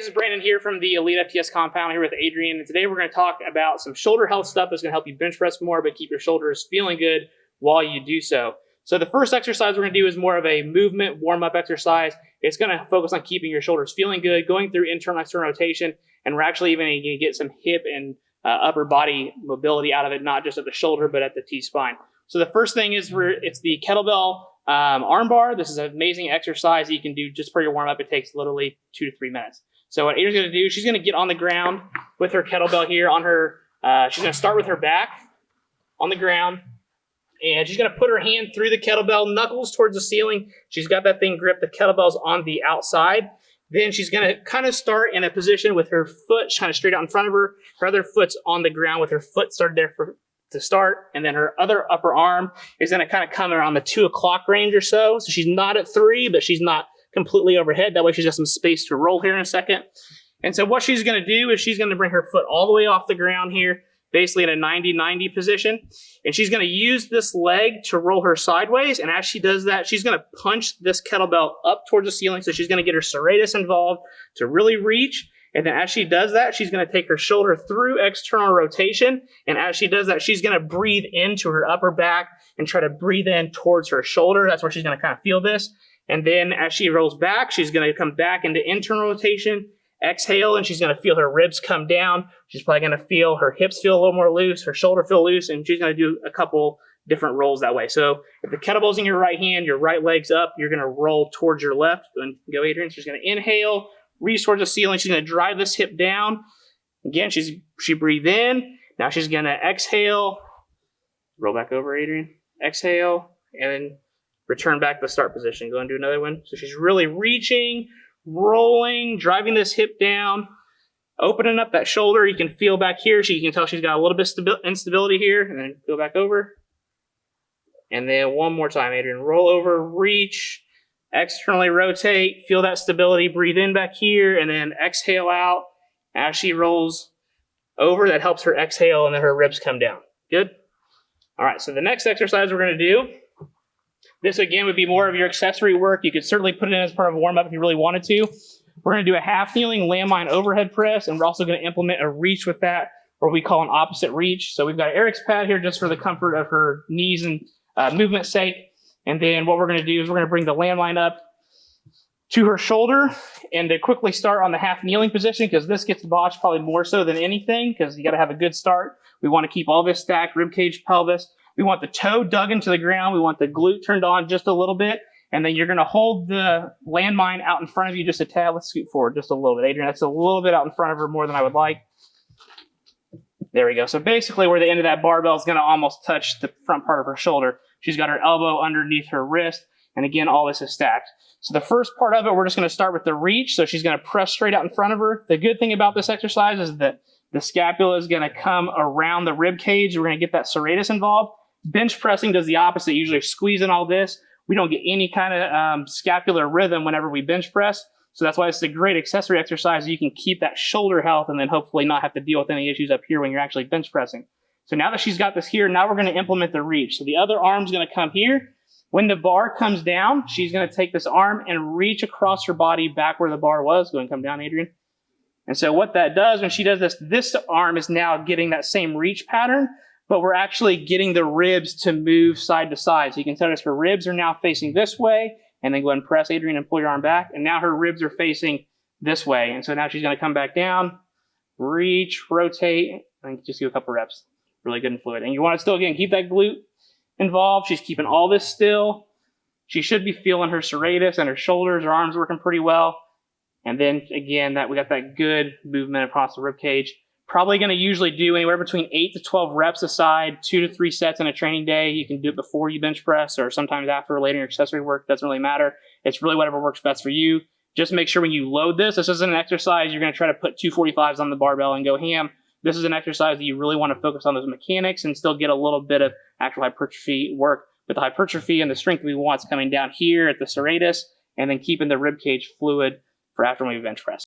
this is Brandon here from the elitefts compound here with Adrian, and today we're going to talk about some shoulder health stuff that's going to help you bench press more but keep your shoulders feeling good while you do so. So the first exercise we're going to do is more of a movement warm-up exercise. It's going to focus on keeping your shoulders feeling good, going through internal and external rotation, and we're actually even going to get some hip and upper body mobility out of it, not just at the shoulder but at the T-spine. So the first thing is it's the kettlebell arm bar. This is an amazing exercise that you can do just for your warm-up. It takes literally 2 to 3 minutes. So what Adrian's going to do, she's going to get on the ground with her kettlebell here on her, she's going to start with her back on the ground, and she's going to put her hand through the kettlebell, knuckles towards the ceiling. She's got that thing gripped. The kettlebell's on the outside. Then she's going to kind of start in a position with her foot kind of straight out in front of her. Her other foot's on the ground with her foot started there to start, and then her other upper arm is going to kind of come around the 2 o'clock range or so. So she's not at 3, but she's not completely overhead. That way she's got some space to roll here in a second. And so what she's going to do is she's going to bring her foot all the way off the ground here, basically in a 90-90 position. And she's going to use this leg to roll her sideways. And as she does that, she's going to punch this kettlebell up towards the ceiling. So she's going to get her serratus involved to really reach. And then as she does that, she's going to take her shoulder through external rotation. And as she does that, she's going to breathe into her upper back and try to breathe in towards her shoulder. That's where she's going to kind of feel this. And then as she rolls back, she's going to come back into internal rotation, exhale, and she's going to feel her ribs come down. She's probably going to feel her hips feel a little more loose, her shoulder feel loose, and she's going to do a couple different rolls that way. So if the kettlebell's in your right hand, your right leg's up, you're going to roll towards your left. And go, Adrian. She's going to inhale, reach towards the ceiling. She's going to drive this hip down. Again, she breathe in. Now she's going to exhale. Roll back over, Adrian. Exhale, and then return back to the start position. Go and do another one. So she's really reaching, rolling, driving this hip down, opening up that shoulder. You can feel back here. You can tell she's got a little bit of instability here. And then go back over. And then one more time, Adrian. Roll over, reach, externally rotate, feel that stability, breathe in back here, and then exhale out. As she rolls over, that helps her exhale, and then her ribs come down. Good? All right, so the next exercise we're going to do, this again would be more of your accessory work. You could certainly put it in as part of a warm-up if you really wanted to. We're going to do a half kneeling landmine overhead press, and we're also going to implement a reach with that, or we call an opposite reach. So we've got an Eric's pad here just for the comfort of her knees and movement sake. And then what we're going to do is we're going to bring the landmine up to her shoulder and to quickly start on the half kneeling position, because this gets botched probably more so than anything, because you got to have a good start. We want to keep all this stacked, rib cage, pelvis. We want the toe dug into the ground. We want the glute turned on just a little bit. And then you're going to hold the landmine out in front of you just a tad. Let's scoot forward just a little bit. Adrian, that's a little bit out in front of her, more than I would like. There we go. So basically where the end of that barbell is going to almost touch the front part of her shoulder. She's got her elbow underneath her wrist. And again, all this is stacked. So the first part of it, we're just going to start with the reach. So she's going to press straight out in front of her. The good thing about this exercise is that the scapula is going to come around the rib cage. We're going to get that serratus involved. Bench pressing does the opposite, usually squeezing all this. We don't get any kind of scapular rhythm whenever we bench press. So that's why it's a great accessory exercise. You can keep that shoulder health and then hopefully not have to deal with any issues up here when you're actually bench pressing. So now that she's got this here, now we're going to implement the reach. So the other arm's going to come here. When the bar comes down, she's going to take this arm and reach across her body back where the bar was. Go and come down, Adrian. And so what that does, when she does this, this arm is now getting that same reach pattern, but we're actually getting the ribs to move side to side. So you can notice her ribs are now facing this way, and then go ahead and press, Adrian, and pull your arm back. And now her ribs are facing this way. And so now she's going to come back down, reach, rotate, and just do a couple reps. Really good and fluid. And you want to still, again, keep that glute involved. She's keeping all this still. She should be feeling her serratus and her shoulders. Her arms working pretty well. And then, again, we got that good movement across the rib cage. Probably going to usually do anywhere between 8 to 12 reps aside, 2 to 3 sets in a training day. You can do it before you bench press or sometimes after or later in your accessory work. Doesn't really matter. It's really whatever works best for you. Just make sure when you load this isn't an exercise you're going to try to put 245s on the barbell and go ham. This is an exercise that you really want to focus on those mechanics and still get a little bit of actual hypertrophy work. But the hypertrophy and the strength we want is coming down here at the serratus and then keeping the rib cage fluid for after we bench press.